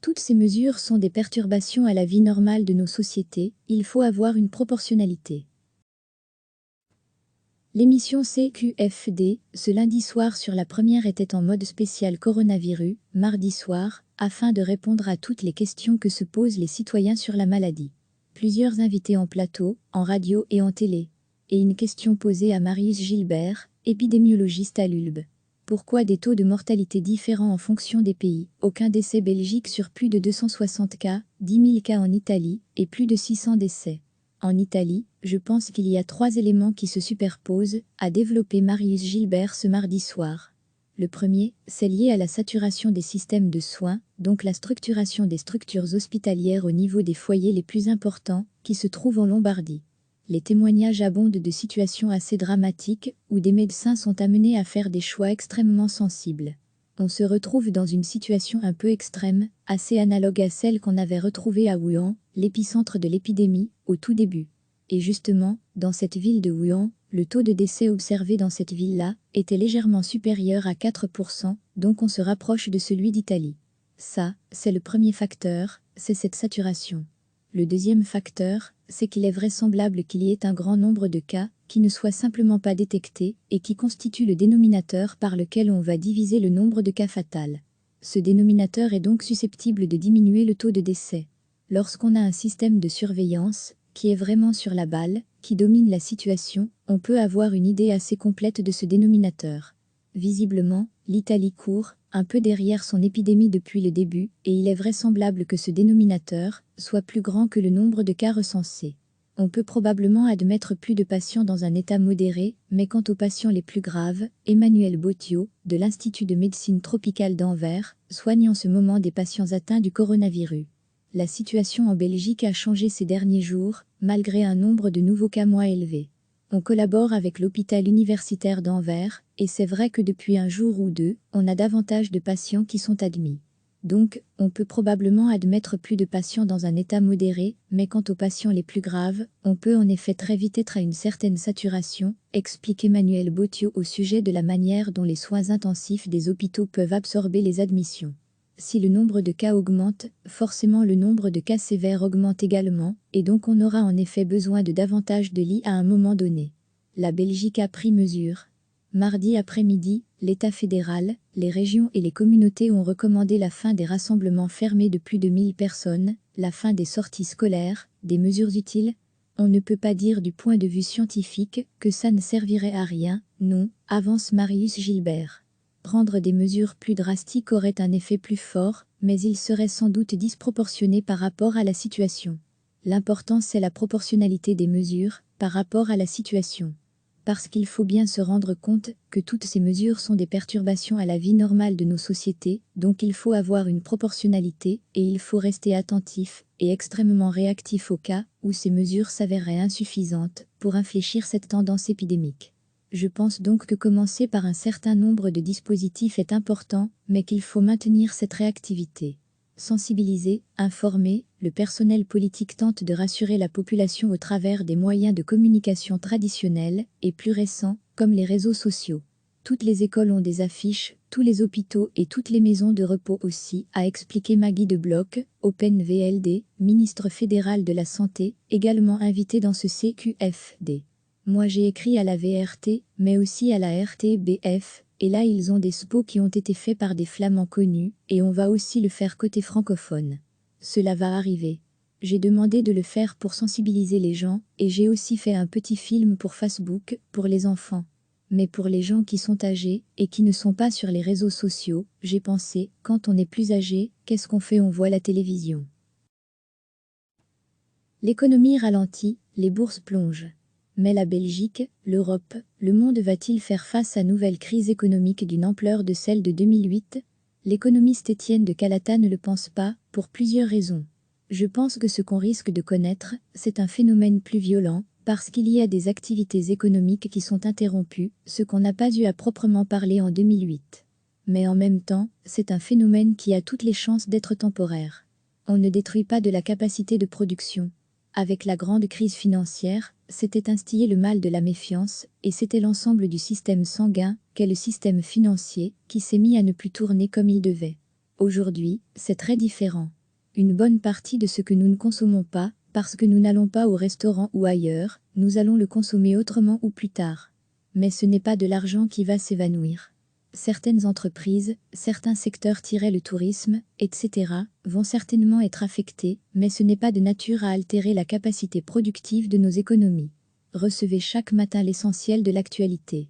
Toutes ces mesures sont des perturbations à la vie normale de nos sociétés, il faut avoir une proportionnalité. L'émission CQFD, ce lundi soir sur la première était en mode spécial coronavirus, mardi soir, afin de répondre à toutes les questions que se posent les citoyens sur la maladie. Plusieurs invités en plateau, en radio et en télé. Et une question posée à Marius Gilbert, épidémiologiste à l'ULB. Pourquoi des taux de mortalité différents en fonction des pays? Aucun décès Belgique sur plus de 260 cas, 10 000 cas en Italie, et plus de 600 décès. En Italie, je pense qu'il y a 3 éléments qui se superposent, a développé Marius Gilbert ce mardi soir. Le premier, c'est lié à la saturation des systèmes de soins, donc la structuration des structures hospitalières au niveau des foyers les plus importants, qui se trouvent en Lombardie. Les témoignages abondent de situations assez dramatiques, où des médecins sont amenés à faire des choix extrêmement sensibles. On se retrouve dans une situation un peu extrême, assez analogue à celle qu'on avait retrouvée à Wuhan, l'épicentre de l'épidémie, au tout début. Et justement, dans cette ville de Wuhan, le taux de décès observé dans cette ville-là était légèrement supérieur à 4%, donc on se rapproche de celui d'Italie. Ça, c'est le premier facteur, c'est cette saturation. Le deuxième facteur, c'est qu'il est vraisemblable qu'il y ait un grand nombre de cas qui ne soient simplement pas détectés et qui constituent le dénominateur par lequel on va diviser le nombre de cas fatals. Ce dénominateur est donc susceptible de diminuer le taux de décès. Lorsqu'on a un système de surveillance qui est vraiment sur la balle, qui domine la situation, on peut avoir une idée assez complète de ce dénominateur. Visiblement, l'Italie court un peu derrière son épidémie depuis le début, et il est vraisemblable que ce dénominateur soit plus grand que le nombre de cas recensés. On peut probablement admettre plus de patients dans un état modéré, mais quant aux patients les plus graves, Emmanuel Botiot, de l'Institut de médecine tropicale d'Anvers, soigne en ce moment des patients atteints du coronavirus. La situation en Belgique a changé ces derniers jours, malgré un nombre de nouveaux cas moins élevé. On collabore avec l'hôpital universitaire d'Anvers, et c'est vrai que depuis un jour ou deux, on a davantage de patients qui sont admis. Donc, on peut probablement admettre plus de patients dans un état modéré, mais quant aux patients les plus graves, on peut en effet très vite être à une certaine saturation, explique Emmanuel Botiot au sujet de la manière dont les soins intensifs des hôpitaux peuvent absorber les admissions. Si le nombre de cas augmente, forcément le nombre de cas sévères augmente également, et donc on aura en effet besoin de davantage de lits à un moment donné. La Belgique a pris mesure. Mardi après-midi, l'État fédéral, les régions et les communautés ont recommandé la fin des rassemblements fermés de plus de 1000 personnes, la fin des sorties scolaires, des mesures utiles. On ne peut pas dire du point de vue scientifique que ça ne servirait à rien, non, avance Marius Gilbert. Prendre des mesures plus drastiques aurait un effet plus fort, mais il serait sans doute disproportionné par rapport à la situation. L'important c'est la proportionnalité des mesures par rapport à la situation. Parce qu'il faut bien se rendre compte que toutes ces mesures sont des perturbations à la vie normale de nos sociétés, donc il faut avoir une proportionnalité et il faut rester attentif et extrêmement réactif au cas où ces mesures s'avéreraient insuffisantes pour infléchir cette tendance épidémique. Je pense donc que commencer par un certain nombre de dispositifs est important, mais qu'il faut maintenir cette réactivité. Sensibiliser, informer, le personnel politique tente de rassurer la population au travers des moyens de communication traditionnels et plus récents, comme les réseaux sociaux. Toutes les écoles ont des affiches, tous les hôpitaux et toutes les maisons de repos aussi, a expliqué Maggie de Bloch, Open VLD, ministre fédéral de la Santé, également invitée dans ce CQFD. Moi j'ai écrit à la VRT, mais aussi à la RTBF, et là ils ont des spots qui ont été faits par des flamands connus, et on va aussi le faire côté francophone. Cela va arriver. J'ai demandé de le faire pour sensibiliser les gens, et j'ai aussi fait un petit film pour Facebook, pour les enfants. Mais pour les gens qui sont âgés, et qui ne sont pas sur les réseaux sociaux, j'ai pensé, quand on est plus âgé, qu'est-ce qu'on fait? On voit la télévision. L'économie ralentit, les bourses plongent. Mais la Belgique, l'Europe, le monde va-t-il faire face à nouvelle crise économique d'une ampleur de celle de 2008? L'économiste Étienne de Calata ne le pense pas, pour plusieurs raisons. Je pense que ce qu'on risque de connaître, c'est un phénomène plus violent, parce qu'il y a des activités économiques qui sont interrompues, ce qu'on n'a pas eu à proprement parler en 2008. Mais en même temps, c'est un phénomène qui a toutes les chances d'être temporaire. On ne détruit pas de la capacité de production. Avec la grande crise financière, s'était instillé le mal de la méfiance, et c'était l'ensemble du système sanguin, qu'est le système financier, qui s'est mis à ne plus tourner comme il devait. Aujourd'hui, c'est très différent. Une bonne partie de ce que nous ne consommons pas, parce que nous n'allons pas au restaurant ou ailleurs, nous allons le consommer autrement ou plus tard. Mais ce n'est pas de l'argent qui va s'évanouir. Certaines entreprises, certains secteurs le tourisme, etc., vont certainement être affectés, mais ce n'est pas de nature à altérer la capacité productive de nos économies. Recevez chaque matin l'essentiel de l'actualité.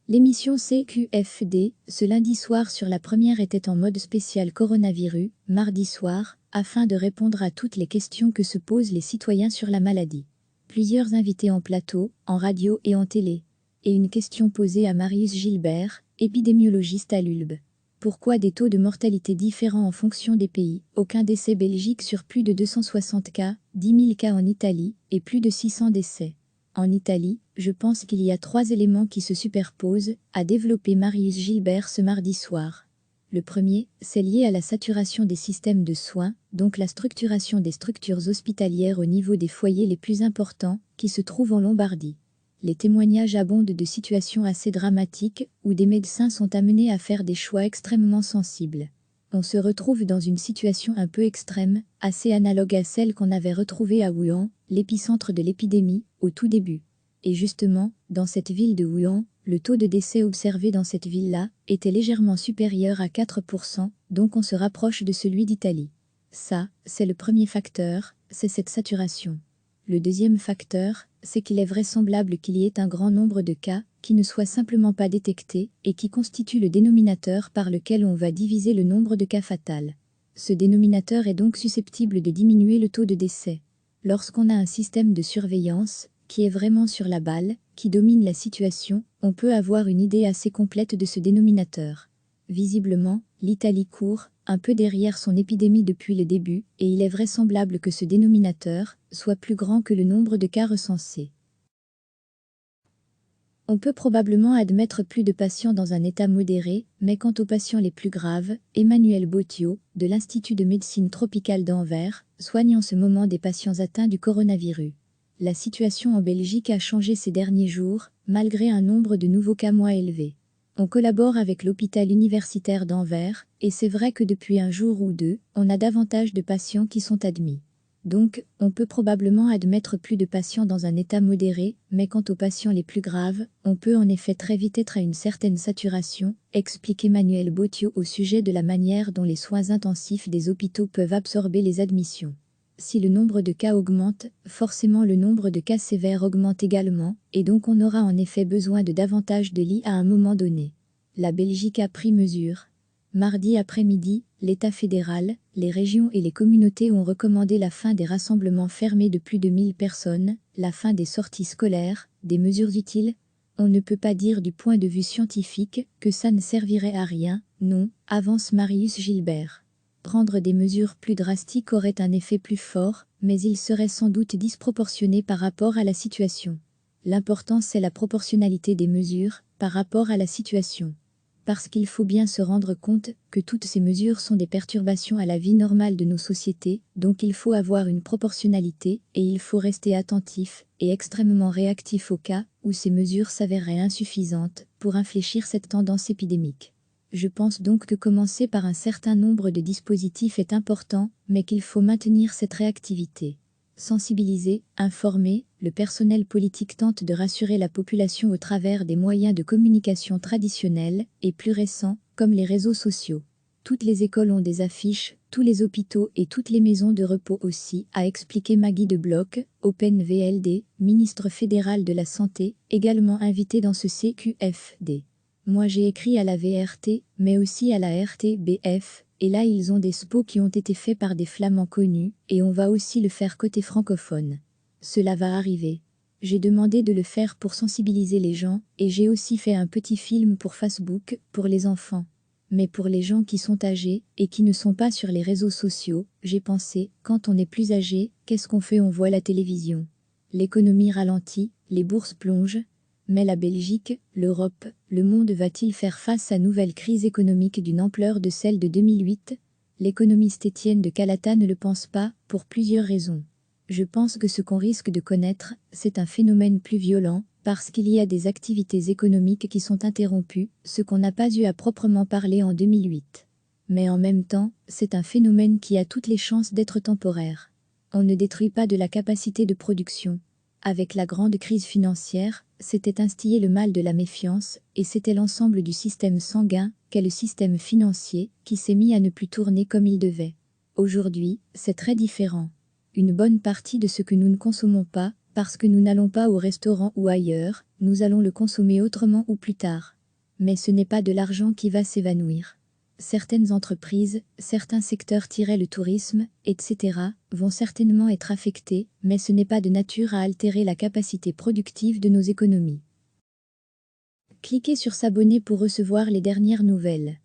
L'émission CQFD, ce lundi soir sur la première, était en mode spécial coronavirus, mardi soir, afin de répondre à toutes les questions que se posent les citoyens sur la maladie. Plusieurs invités en plateau, en radio et en télé. Et une question posée à Marius Gilbert, épidémiologiste à l'ULB. Pourquoi des taux de mortalité différents en fonction des pays? Aucun décès Belgique sur plus de 260 cas, 10 000 cas en Italie, et plus de 600 décès. En Italie, je pense qu'il y a 3 éléments qui se superposent, a développé Marius Gilbert ce mardi soir. Le premier, c'est lié à la saturation des systèmes de soins, donc la structuration des structures hospitalières au niveau des foyers les plus importants, qui se trouvent en Lombardie. Les témoignages abondent de situations assez dramatiques, où des médecins sont amenés à faire des choix extrêmement sensibles. On se retrouve dans une situation un peu extrême, assez analogue à celle qu'on avait retrouvée à Wuhan, l'épicentre de l'épidémie, au tout début. Et justement, dans cette ville de Wuhan, le taux de décès observé dans cette ville-là était légèrement supérieur à 4%, donc on se rapproche de celui d'Italie. Ça, c'est le premier facteur, c'est cette saturation. Le deuxième facteur, c'est qu'il est vraisemblable qu'il y ait un grand nombre de cas qui ne soient simplement pas détectés et qui constituent le dénominateur par lequel on va diviser le nombre de cas fatals. Ce dénominateur est donc susceptible de diminuer le taux de décès. Lorsqu'on a un système de surveillance qui est vraiment sur la balle, qui domine la situation, on peut avoir une idée assez complète de ce dénominateur. Visiblement, l'Italie court un peu derrière son épidémie depuis le début, et il est vraisemblable que ce dénominateur soit plus grand que le nombre de cas recensés. On peut probablement admettre plus de patients dans un état modéré, mais quant aux patients les plus graves, Emmanuel Bottio, de l'Institut de médecine tropicale d'Anvers, soigne en ce moment des patients atteints du coronavirus. La situation en Belgique a changé ces derniers jours, malgré un nombre de nouveaux cas moins élevé. On collabore avec l'hôpital universitaire d'Anvers, et c'est vrai que depuis un jour ou deux, on a davantage de patients qui sont admis. Donc, on peut probablement admettre plus de patients dans un état modéré, mais quant aux patients les plus graves, on peut en effet très vite être à une certaine saturation, explique Emmanuel Bottio au sujet de la manière dont les soins intensifs des hôpitaux peuvent absorber les admissions. Si le nombre de cas augmente, forcément le nombre de cas sévères augmente également, et donc on aura en effet besoin de davantage de lits à un moment donné. La Belgique a pris mesure. Mardi après-midi, l'État fédéral, les régions et les communautés ont recommandé la fin des rassemblements fermés de plus de 1000 personnes, la fin des sorties scolaires, des mesures utiles. On ne peut pas dire du point de vue scientifique que ça ne servirait à rien, non, avance Marius Gilbert. Prendre des mesures plus drastiques aurait un effet plus fort, mais il serait sans doute disproportionné par rapport à la situation. L'important c'est la proportionnalité des mesures par rapport à la situation. Parce qu'il faut bien se rendre compte que toutes ces mesures sont des perturbations à la vie normale de nos sociétés, donc il faut avoir une proportionnalité, et il faut rester attentif et extrêmement réactif au cas où ces mesures s'avéreraient insuffisantes pour infléchir cette tendance épidémique. Je pense donc que commencer par un certain nombre de dispositifs est important, mais qu'il faut maintenir cette réactivité. Sensibiliser, informer, le personnel politique tente de rassurer la population au travers des moyens de communication traditionnels et plus récents, comme les réseaux sociaux. Toutes les écoles ont des affiches, tous les hôpitaux et toutes les maisons de repos aussi, a expliqué Maggie de Bloch, Open VLD, ministre fédéral de la Santé, également invitée dans ce CQFD. Moi j'ai écrit à la VRT, mais aussi à la RTBF, et là ils ont des spots qui ont été faits par des flamands connus, et on va aussi le faire côté francophone. Cela va arriver. J'ai demandé de le faire pour sensibiliser les gens, et j'ai aussi fait un petit film pour Facebook, pour les enfants. Mais pour les gens qui sont âgés, et qui ne sont pas sur les réseaux sociaux, j'ai pensé, quand on est plus âgé, qu'est-ce qu'on fait? On voit la télévision. L'économie ralentit, les bourses plongent. Mais la Belgique, l'Europe, le monde va-t-il faire face à nouvelle crise économique d'une ampleur de celle de 2008? L'économiste Étienne de Calata ne le pense pas, pour plusieurs raisons. Je pense que ce qu'on risque de connaître, c'est un phénomène plus violent, parce qu'il y a des activités économiques qui sont interrompues, ce qu'on n'a pas eu à proprement parler en 2008. Mais en même temps, c'est un phénomène qui a toutes les chances d'être temporaire. On ne détruit pas de la capacité de production. Avec la grande crise financière, s'était instillé le mal de la méfiance, et c'était l'ensemble du système sanguin, qu'est le système financier, qui s'est mis à ne plus tourner comme il devait. Aujourd'hui, c'est très différent. Une bonne partie de ce que nous ne consommons pas, parce que nous n'allons pas au restaurant ou ailleurs, nous allons le consommer autrement ou plus tard. Mais ce n'est pas de l'argent qui va s'évanouir. Certaines entreprises, certains secteurs le tourisme, etc., vont certainement être affectés, mais ce n'est pas de nature à altérer la capacité productive de nos économies. Cliquez sur s'abonner pour recevoir les dernières nouvelles.